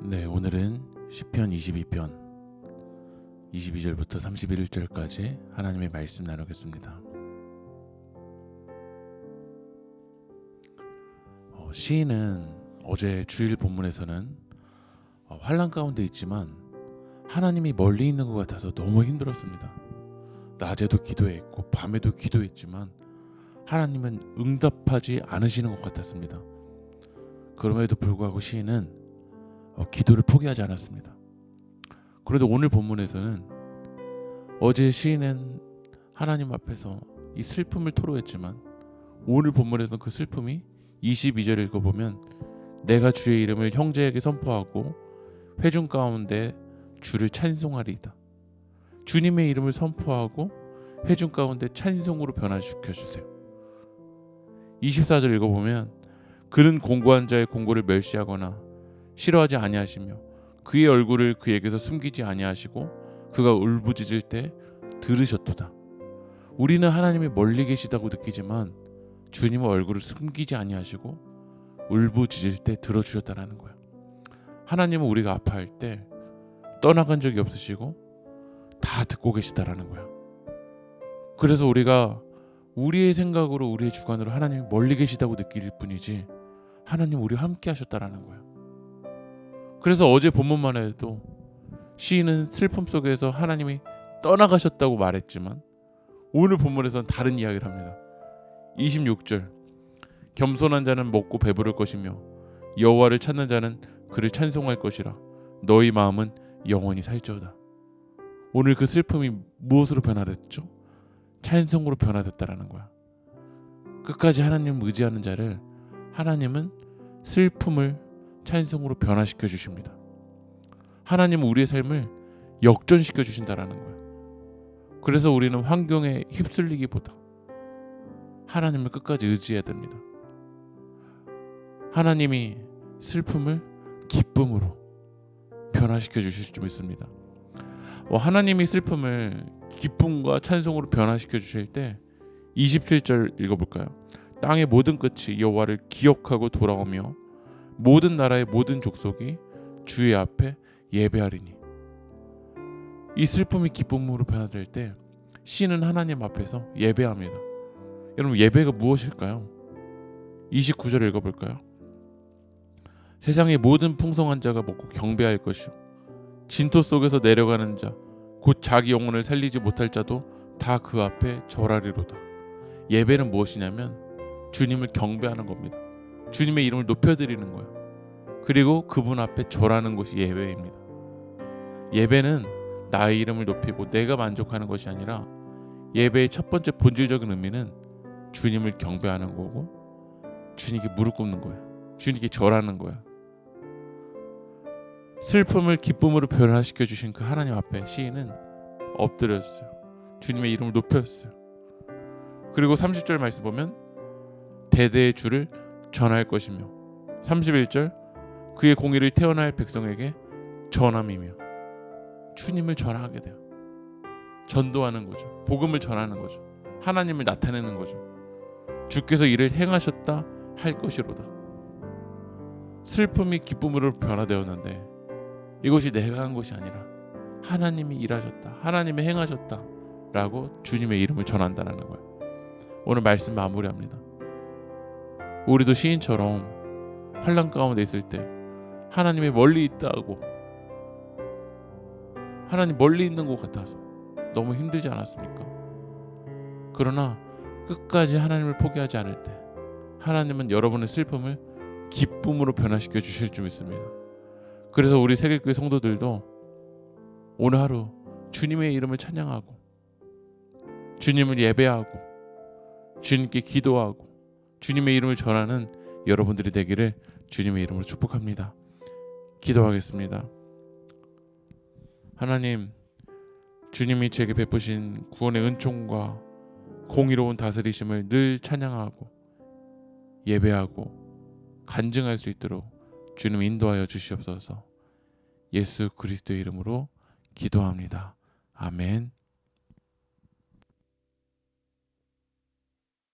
네, 오늘은 시편 22편 22절부터 31절까지 하나님의 말씀 나누겠습니다. 시인은 어제 주일 본문에서는 환난 가운데 있지만 하나님이 멀리 있는 것 같아서 너무 힘들었습니다. 낮에도 기도했고 밤에도 기도했지만 하나님은 응답하지 않으시는 것 같았습니다. 그럼에도 불구하고 시인은 기도를 포기하지 않았습니다. 그래도 오늘 본문에서는 어제 시인은 하나님 앞에서 이 슬픔을 토로했지만 오늘 본문에서는 그 슬픔이 22절 읽어보면 내가 주의 이름을 형제에게 선포하고 회중 가운데 주를 찬송하리이다. 주님의 이름을 선포하고 회중 가운데 찬송으로 변화시켜주세요. 24절 읽어보면 그는 공고한 자의 공고를 멸시하거나 싫어하지 아니하시며 그의 얼굴을 그에게서 숨기지 아니하시고 그가 울부짖을 때 들으셨도다. 우리는 하나님이 멀리 계시다고 느끼지만 주님은 얼굴을 숨기지 아니하시고 울부짖을 때 들어주셨다는 거야. 하나님은 우리가 아파할 때 떠나간 적이 없으시고 다 듣고 계시다라는 거야. 그래서 우리가 우리의 생각으로 우리의 주관으로 하나님이 멀리 계시다고 느낄 뿐이지 하나님 우리와 함께 하셨다라는 거야. 그래서 어제 본문만 해도 시인은 슬픔 속에서 하나님이 떠나가셨다고 말했지만 오늘 본문에서는 다른 이야기를 합니다. 26절 겸손한 자는 먹고 배부를 것이며 여호와를 찾는 자는 그를 찬송할 것이라 너희 마음은 영원히 살지어다. 오늘 그 슬픔이 무엇으로 변화됐죠? 찬송으로 변화됐다라는 거야. 끝까지 하나님을 의지하는 자를 하나님은 슬픔을 찬송으로 변화시켜 주십니다. 하나님은 우리의 삶을 역전시켜 주신다라는 거예요. 그래서 우리는 환경에 휩쓸리기보다 하나님을 끝까지 의지해야 됩니다. 하나님이 슬픔을 기쁨으로 변화시켜 주실 줄 믿습니다. 하나님이 슬픔을 기쁨과 찬송으로 변화시켜 주실 때 27절 읽어볼까요? 땅의 모든 끝이 여호와를 기억하고 돌아오며 모든 나라의 모든 족속이 주의 앞에 예배하리니. 이 슬픔이 기쁨으로 변화될 때 시는 하나님 앞에서 예배합니다. 여러분 예배가 무엇일까요? 29절 읽어볼까요? 세상의 모든 풍성한 자가 먹고 경배할 것이요 진토 속에서 내려가는 자 곧 자기 영혼을 살리지 못할 자도 다 그 앞에 절하리로다. 예배는 무엇이냐면 주님을 경배하는 겁니다. 주님의 이름을 높여드리는 거예요. 그리고 그분 앞에 절하는 것이 예배입니다. 예배는 나의 이름을 높이고 내가 만족하는 것이 아니라 예배의 첫 번째 본질적인 의미는 주님을 경배하는 거고 주님께 무릎 꿇는 거예요. 주님께 절하는 거예요. 슬픔을 기쁨으로 변화시켜 주신 그 하나님 앞에 시인은 엎드렸어요. 주님의 이름을 높였어요. 그리고 30절 말씀 보면 대대의 주를 전할 것이며 31절 그의 공의를 태어날 백성에게 전함이며 주님을 전하게 돼요. 전도하는 거죠. 복음을 전하는 거죠. 하나님을 나타내는 거죠. 주께서 이를 행하셨다 할 것이로다. 슬픔이 기쁨으로 변화되었는데 이것이 내가 한 것이 아니라 하나님이 일하셨다. 하나님이 행하셨다 라고 주님의 이름을 전한다는 거예요. 오늘 말씀 마무리합니다. 우리도 시인처럼 환난 가운데 있을 때 하나님이 멀리 있다고 하나님 멀리 있는 것 같아서 너무 힘들지 않았습니까? 그러나 끝까지 하나님을 포기하지 않을 때 하나님은 여러분의 슬픔을 기쁨으로 변화시켜 주실 줄 믿습니다. 그래서 우리 세계교회 성도들도 오늘 하루 주님의 이름을 찬양하고 주님을 예배하고 주님께 기도하고 주님의 이름을 전하는 여러분들이 되기를 주님의 이름으로 축복합니다. 기도하겠습니다. 하나님, 주님이 제게 베푸신 구원의 은총과 공의로운 다스리심을 늘 찬양하고 예배하고 간증할 수 있도록 주님 인도하여 주시옵소서. 예수 그리스도의 이름으로 기도합니다. 아멘.